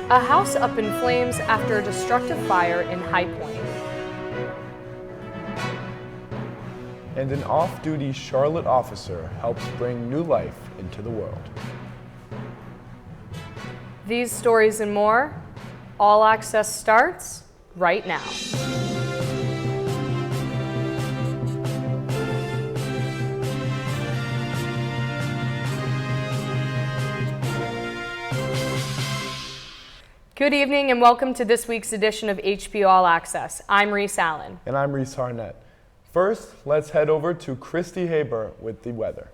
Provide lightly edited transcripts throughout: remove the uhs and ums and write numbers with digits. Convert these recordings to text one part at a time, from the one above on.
A house up in flames after a destructive fire in High Point. And an off-duty Charlotte officer helps bring new life into the world. These stories and more, All Access starts right now. Good evening and welcome to this week's edition of HP All Access. I'm Reese Allen. And I'm Reese Harnett. First, let's head over to Christy Haber with the weather.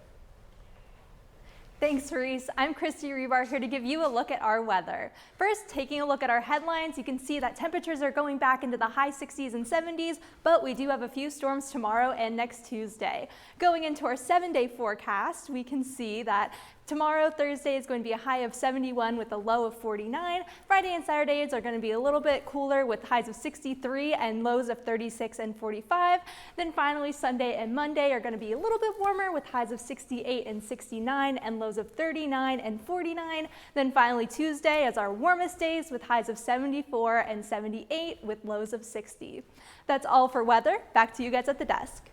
Thanks, Reese. I'm Christy Rebar here to give you a look at our weather. First, taking a look at our headlines, you can see that temperatures are going back into the high 60s and 70s, but we do have a few storms tomorrow and next Tuesday. Going into our 7-day forecast, we can see that tomorrow, Thursday, is going to be a high of 71 with a low of 49. Friday and Saturdays are going to be a little bit cooler with highs of 63 and lows of 36 and 45. Then finally, Sunday and Monday are going to be a little bit warmer with highs of 68 and 69 and lows of 39 and 49. Then finally, Tuesday is our warmest days with highs of 74 and 78 with lows of 60. That's all for weather. Back to you guys at the desk.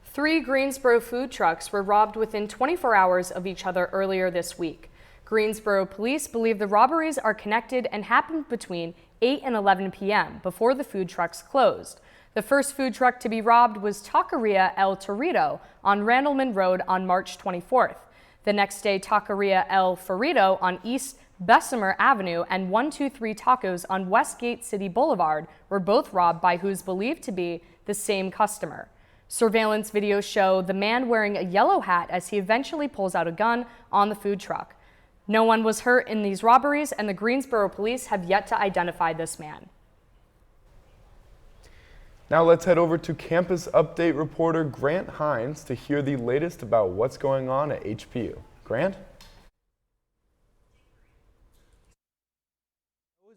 3 Greensboro food trucks were robbed within 24 hours of each other earlier this week. Greensboro police believe the robberies are connected and happened between 8 and 11 p.m. before the food trucks closed. The first food truck to be robbed was Taqueria El Torito on Randleman Road on March 24th. The next day, Taqueria El Ferrito on East Bessemer Avenue and 123 Tacos on Westgate City Boulevard were both robbed by who's believed to be the same customer. Surveillance videos show the man wearing a yellow hat as he eventually pulls out a gun on the food truck. No one was hurt in these robberies, and the Greensboro police have yet to identify this man. Now let's head over to campus update reporter Grant Hines to hear the latest about what's going on at HPU. Grant?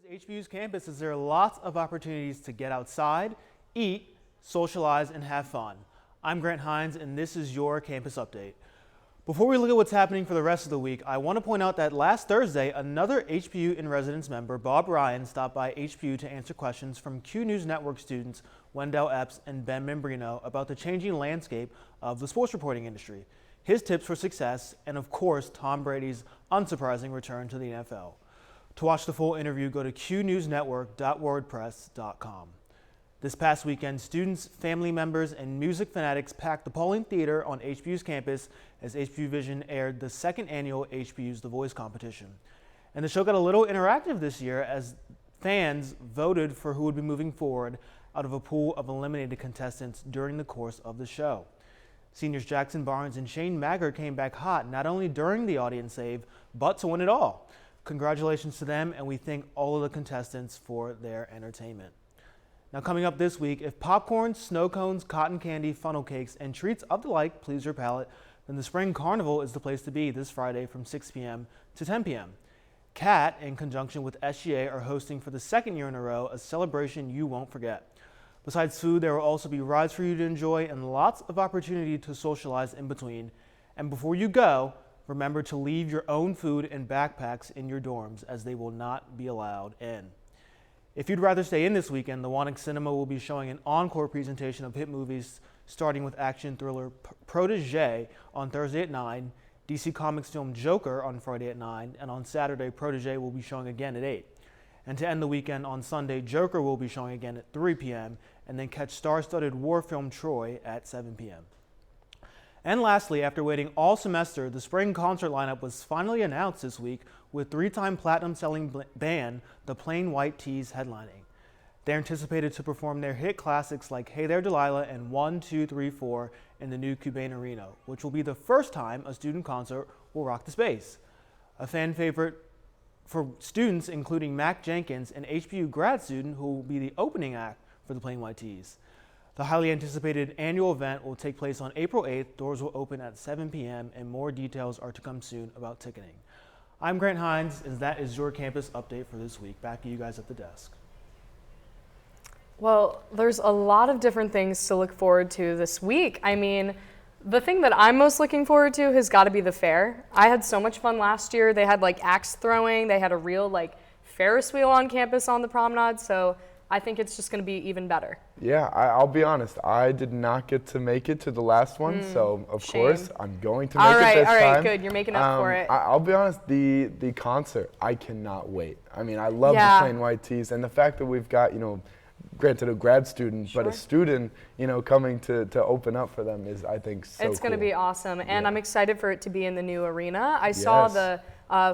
HPU's campus is there are lots of opportunities to get outside, eat, socialize, and have fun. I'm Grant Hines, and this is your campus update. Before we look at what's happening for the rest of the week, I want to point out that last Thursday, another HPU in residence member, Bob Ryan, stopped by HPU to answer questions from Q News Network students Wendell Epps and Ben Membrino about the changing landscape of the sports reporting industry, his tips for success, and of course, Tom Brady's unsurprising return to the NFL. To watch the full interview, go to qnewsnetwork.wordpress.com. This past weekend, students, family members, and music fanatics packed the Pauling Theater on HPU's campus as HPU Vision aired the second annual HPU's The Voice competition. And the show got a little interactive this year as fans voted for who would be moving forward out of a pool of eliminated contestants during the course of the show. Seniors Jackson Barnes and Shane Maggard came back hot not only during the audience save, but to win it all. Congratulations to them, and we thank all of the contestants for their entertainment. Now coming up this week, if popcorn, snow cones, cotton candy, funnel cakes, and treats of the like please your palate, then the Spring Carnival is the place to be this Friday from 6 p.m. to 10 p.m. CAT, in conjunction with SGA, are hosting for the second year in a row a celebration you won't forget. Besides food, there will also be rides for you to enjoy and lots of opportunity to socialize in between. And before you go, remember to leave your own food and backpacks in your dorms as they will not be allowed in. If you'd rather stay in this weekend, the Wannick Cinema will be showing an encore presentation of hit movies, starting with action thriller Protégé on Thursday at 9, DC Comics film Joker on Friday at 9, and on Saturday, Protégé will be showing again at 8. And to end the weekend, on Sunday, Joker will be showing again at 3 p.m., and then catch star-studded war film Troy at 7 p.m. And lastly, after waiting all semester, the spring concert lineup was finally announced this week with 3-time platinum-selling band, the Plain White T's, headlining. They're anticipated to perform their hit classics like Hey There Delilah and 1, 2, 3, 4 in the new Cubane Arena, which will be the first time a student concert will rock the space. A fan favorite for students including Mac Jenkins, an HBU grad student who will be the opening act for the Plain White T's. The highly anticipated annual event will take place on April 8th. Doors will open at 7 p.m. and more details are to come soon about ticketing. I'm Grant Hines, and that is your campus update for this week. Back to you guys at the desk. Well, there's a lot of different things to look forward to this week. I mean, The thing that I'm most looking forward to has got to be the fair. I had so much fun last year. They had like axe throwing. They had a real like Ferris wheel on campus on the promenade. So I think it's just going to be even better. Yeah, I'll be honest. I did not get to make it to the last one, so of course I'm going to make it this time. All right, good. You're making up for it. I'll be honest. The concert, I cannot wait. I mean, I love the plain white tees, and the fact that we've got, granted a grad student, but a student, coming to open up for them is, I think, so It's going to cool. be awesome, and I'm excited for it to be in the new arena. I saw the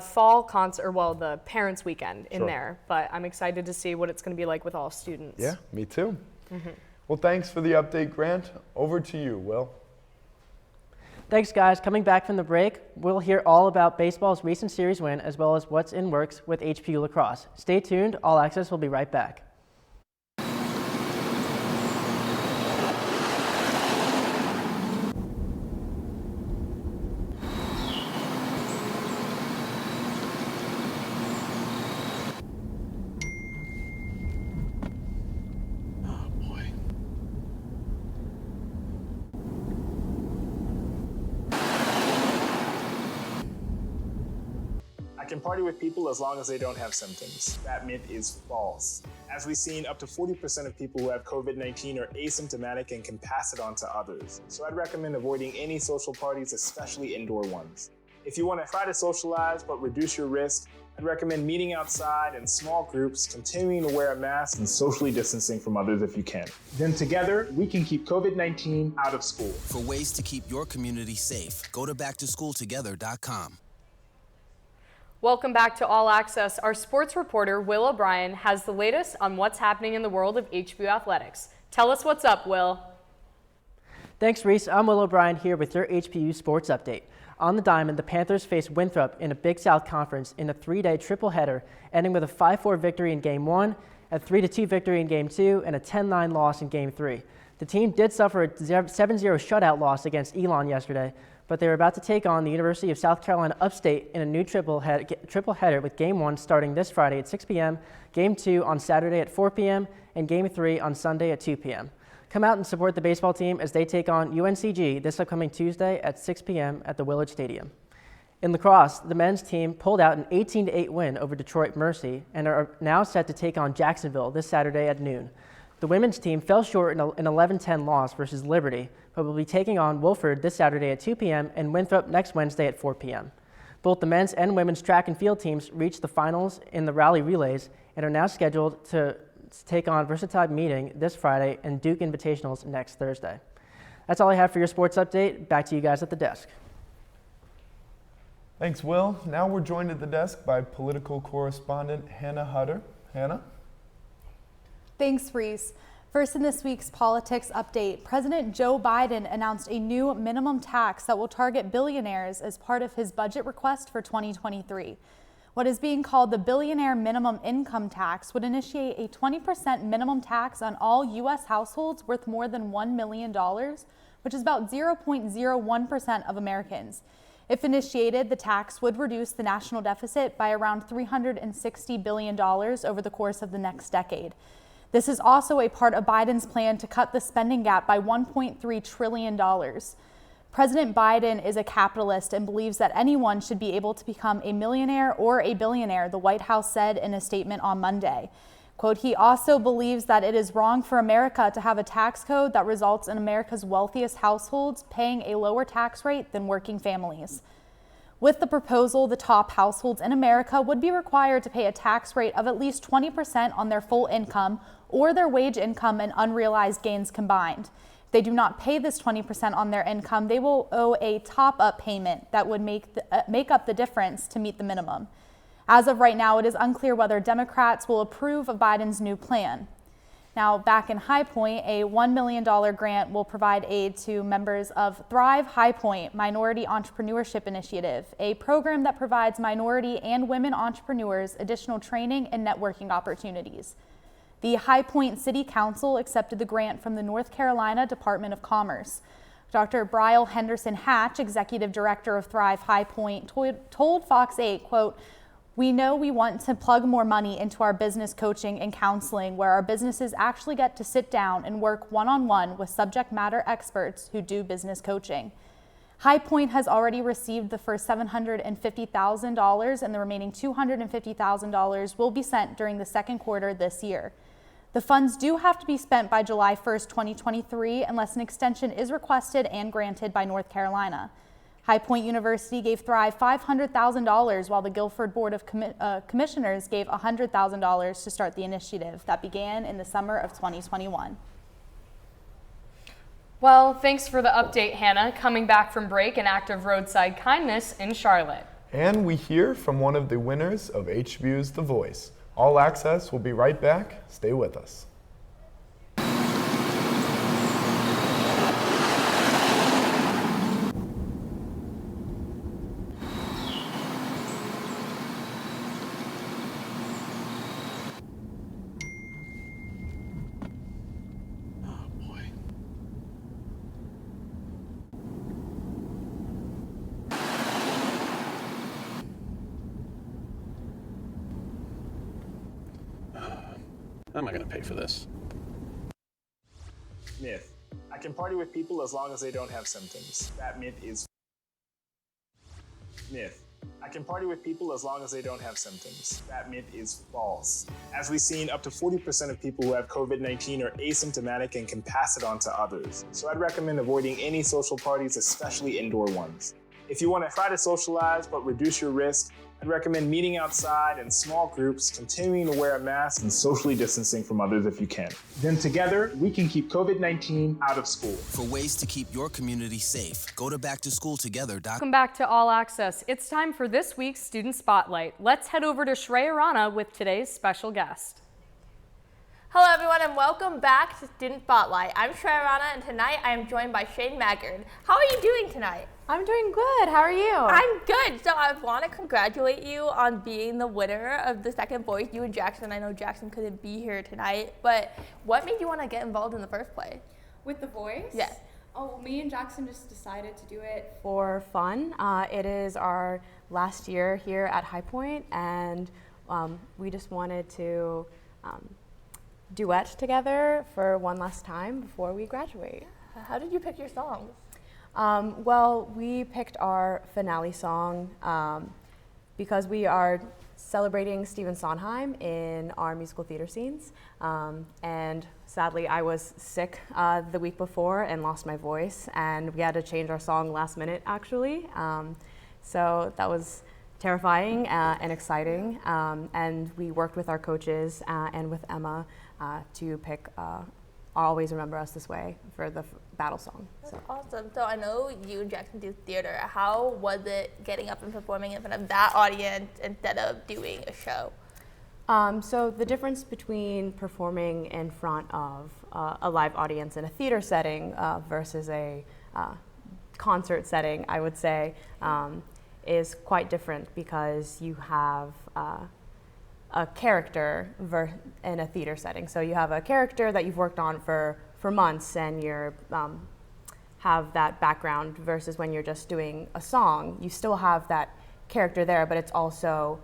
fall concert, the parents' weekend in there, but I'm excited to see what it's going to be like with all students. Yeah, me too. Well, thanks for the update, Grant. Over to you, Will. Thanks, guys. Coming back from the break, we'll hear all about baseball's recent series win as well as what's in works with HPU lacrosse. Stay tuned. All Access will be right back. I can party with people as long as they don't have symptoms. That myth is false. As we've seen, up to 40% of people who have COVID-19 are asymptomatic and can pass it on to others. So I'd recommend avoiding any social parties, especially indoor ones. If you want to try to socialize but reduce your risk, I'd recommend meeting outside in small groups, continuing to wear a mask, and socially distancing from others if you can. Then together, we can keep COVID-19 out of school. For ways to keep your community safe, go to backtoschooltogether.com. Welcome back to All Access. Our sports reporter, Will O'Brien, has the latest on what's happening in the world of HBU athletics. Tell us what's up, Will. Thanks, Reese. I'm Will O'Brien here with your HPU sports update. On the diamond, the Panthers face Winthrop in a Big South Conference in a 3-day triple header, ending with a 5-4 victory in Game 1, a 3-2 victory in Game 2, and a 10-9 loss in Game 3. The team did suffer a 7-0 shutout loss against Elon yesterday, but they are about to take on the University of South Carolina Upstate in a new triple header with Game 1 starting this Friday at 6 p.m., Game 2 on Saturday at 4 p.m., and Game 3 on Sunday at 2 p.m. Come out and support the baseball team as they take on UNCG this upcoming Tuesday at 6 p.m. at the Willard Stadium. In lacrosse, the men's team pulled out an 18-8 win over Detroit Mercy and are now set to take on Jacksonville this Saturday at noon. The women's team fell short in an 11-10 loss versus Liberty, but will be taking on Wolford this Saturday at 2 p.m. and Winthrop next Wednesday at 4 p.m. Both the men's and women's track and field teams reached the finals in the rally relays and are now scheduled to take on Versatile Meeting this Friday and Duke Invitationals next Thursday. That's all I have for your sports update. Back to you guys at the desk. Thanks, Will. Now we're joined at the desk by political correspondent Hannah Hutter. Hannah? Thanks, Reese. First in this week's politics update, President Joe Biden announced a new minimum tax that will target billionaires as part of his budget request for 2023. What is being called the Billionaire Minimum Income Tax would initiate a 20% minimum tax on all U.S. households worth more than $1 million, which is about 0.01% of Americans. If initiated, the tax would reduce the national deficit by around $360 billion over the course of the next decade. This is also a part of Biden's plan to cut the spending gap by $1.3 trillion. President Biden is a capitalist and believes that anyone should be able to become a millionaire or a billionaire, the White House said in a statement on Monday. Quote, he also believes that it is wrong for America to have a tax code that results in America's wealthiest households paying a lower tax rate than working families. With the proposal, the top households in America would be required to pay a tax rate of at least 20% on their full income or their wage income and unrealized gains combined. If they do not pay this 20% on their income, they will owe a top-up payment that would make up the difference to meet the minimum. As of right now, it is unclear whether Democrats will approve of Biden's new plan. Now, back in High Point, a $1 million grant will provide aid to members of Thrive High Point Minority Entrepreneurship Initiative, a program that provides minority and women entrepreneurs additional training and networking opportunities. The High Point City Council accepted the grant from the North Carolina Department of Commerce. Dr. Brielle Henderson Hatch, executive director of Thrive High Point, told Fox 8, quote, We know we want to plug more money into our business coaching and counseling, where our businesses actually get to sit down and work one-on-one with subject matter experts who do business coaching. High Point has already received the first $750,000, and the remaining $250,000 will be sent during the second quarter this year. The funds do have to be spent by July 1st, 2023, unless an extension is requested and granted by North Carolina. High Point University gave Thrive $500,000, while the Guilford Board of Commissioners gave $100,000 to start the initiative that began in the summer of 2021. Well, thanks for the update, Hannah. Coming back from break, an act of roadside kindness in Charlotte. And we hear from one of the winners of HBU's The Voice. All Access will be right back. Stay with us. How am I going to pay for this? Myth. I can party with people as long as they don't have symptoms. That myth is myth. I can party with people as long as they don't have symptoms. That myth is false. As we've seen, up to 40% of people who have COVID-19 are asymptomatic and can pass it on to others. So I'd recommend avoiding any social parties, especially indoor ones. If you want to try to socialize but reduce your risk, I'd recommend meeting outside in small groups, continuing to wear a mask, and socially distancing from others if you can. Then together, we can keep COVID-19 out of school. For ways to keep your community safe, go to backtoschooltogether.com. Welcome back to All Access. It's time for this week's Student Spotlight. Let's head over to Shreya Rana with today's special guest. Hello everyone and welcome back to Student Spotlight. I'm Shreya Rana and tonight I am joined by Shane Maggard. How are you doing tonight? I'm doing good. How are you? I'm good. So I want to congratulate you on being the winner of the second Voice, you and Jackson. I know Jackson couldn't be here tonight, but what made you want to get involved in the first place? With The Voice? Yes. Oh, well, me and Jackson just decided to do it for fun. It is our last year here at High Point, and we just wanted to duet together for one last time before we graduate. How did you pick your songs? Well, we picked our finale song because we are celebrating Stephen Sondheim in our musical theater scenes. And sadly, I was sick the week before and lost my voice, and we had to change our song last minute, actually. So that was terrifying and exciting. And we worked with our coaches and with Emma to pick Always Remember Us This Way for the battle song. That's awesome. So I know you and Jackson do theater. How was it getting up and performing in front of that audience instead of doing a show? So the difference between performing in front of a live audience in a theater setting versus a concert setting, I would say, is quite different because you have a character in a theater setting. So you have a character that you've worked on for months and you're have that background, versus when you're just doing a song, you still have that character there, but it's also,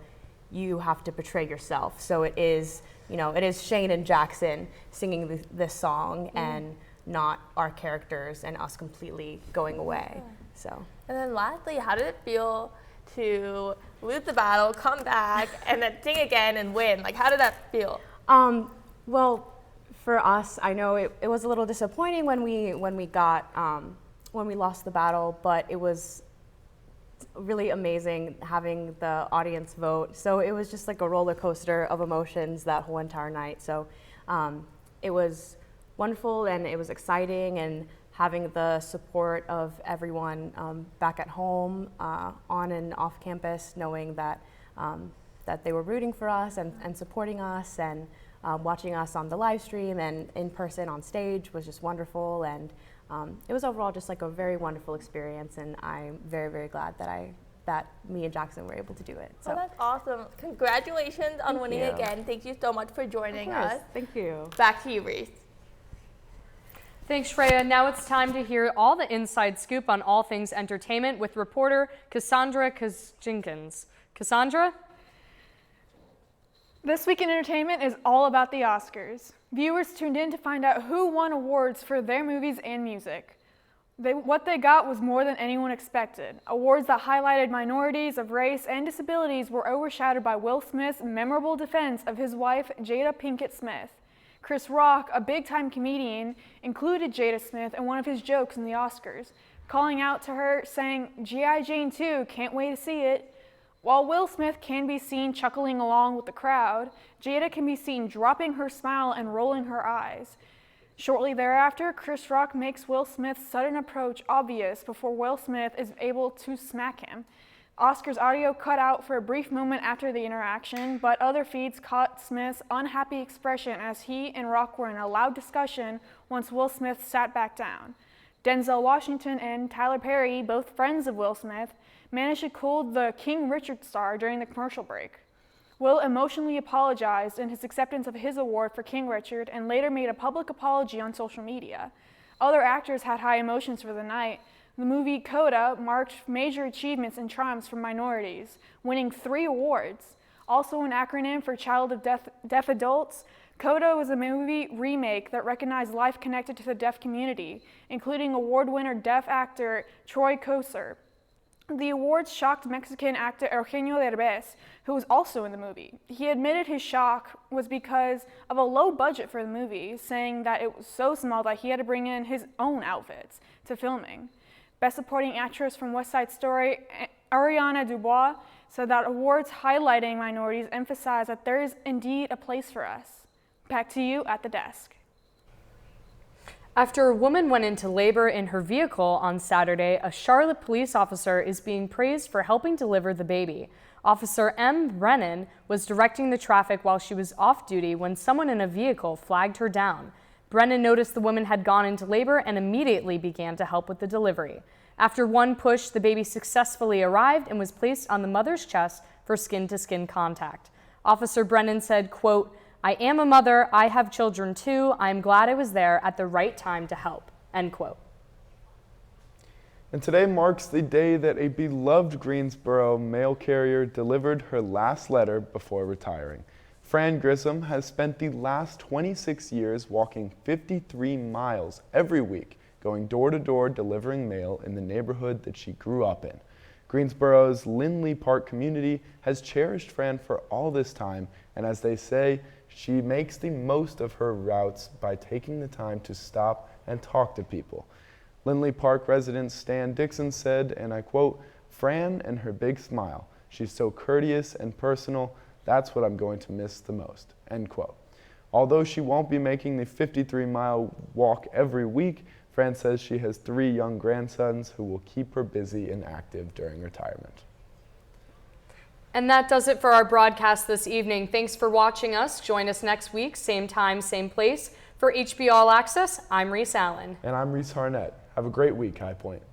you have to portray yourself. So it is, it is Shane and Jackson singing this song and not our characters and us completely going away. So. And then lastly, how did it feel to lose the battle, come back, and then sing again and win? Like, how did that feel? Well, for us, I know it was a little disappointing when we lost the battle, but it was really amazing having the audience vote. So it was just like a roller coaster of emotions that whole entire night. So it was wonderful and it was exciting, and having the support of everyone back at home, on and off campus, knowing that that they were rooting for us and supporting us, and watching us on the live stream and in person on stage was just wonderful. And it was overall just like a very wonderful experience, and I'm very, very glad that me and Jackson were able to do it. So. Oh, that's awesome. Congratulations on winning again. Thank you so much for joining us. Thank you. Back to you, Reese. Thanks, Shreya. Now it's time to hear all the inside scoop on all things entertainment with reporter Cassandra Jenkins. Cassandra? This week in entertainment is all about the Oscars. Viewers tuned in to find out who won awards for their movies and music. What they got was more than anyone expected. Awards that highlighted minorities of race and disabilities were overshadowed by Will Smith's memorable defense of his wife, Jada Pinkett Smith. Chris Rock, a big-time comedian, included Jada Smith in one of his jokes in the Oscars, calling out to her, saying, "G.I. Jane 2, can't wait to see it." While Will Smith can be seen chuckling along with the crowd, Jada can be seen dropping her smile and rolling her eyes. Shortly thereafter, Chris Rock makes Will Smith's sudden approach obvious before Will Smith is able to smack him. Oscar's audio cut out for a brief moment after the interaction, but other feeds caught Smith's unhappy expression as he and Rock were in a loud discussion once Will Smith sat back down. Denzel Washington and Tyler Perry, both friends of Will Smith, managed to cool the King Richard star during the commercial break. Will emotionally apologized in his acceptance of his award for King Richard and later made a public apology on social media. Other actors had high emotions for the night. The movie Coda marked major achievements and triumphs for minorities, winning 3 awards. Also an acronym for Child of Deaf Adults, Coda was a movie remake that recognized life connected to the deaf community, including award winner deaf actor Troy Kotsur. The awards shocked Mexican actor Eugenio Derbez, who was also in the movie. He admitted his shock was because of a low budget for the movie, saying that it was so small that he had to bring in his own outfits to filming. Best Supporting Actress from West Side Story, Ariana DeBose, said that awards highlighting minorities emphasize that there is indeed a place for us. Back to you at the desk. After a woman went into labor in her vehicle on Saturday, a Charlotte police officer is being praised for helping deliver the baby. Officer M. Brennan was directing the traffic while she was off duty when someone in a vehicle flagged her down. Brennan noticed the woman had gone into labor and immediately began to help with the delivery. After one push, the baby successfully arrived and was placed on the mother's chest for skin-to-skin contact. Officer Brennan said, quote, "I am a mother, I have children too, I am glad I was there at the right time to help," end quote. And today marks the day that a beloved Greensboro mail carrier delivered her last letter before retiring. Fran Grissom has spent the last 26 years walking 53 miles every week, going door to door delivering mail in the neighborhood that she grew up in. Greensboro's Lindley Park community has cherished Fran for all this time, and as they say, she makes the most of her routes by taking the time to stop and talk to people. Lindley Park resident Stan Dixon said, and I quote, "Fran and her big smile. She's so courteous and personal. That's what I'm going to miss the most," end quote. Although she won't be making the 53-mile walk every week, Fran says she has 3 young grandsons who will keep her busy and active during retirement. And that does it for our broadcast this evening. Thanks for watching us. Join us next week, same time, same place. For HB All Access, I'm Reese Allen. And I'm Reese Harnett. Have a great week, High Point.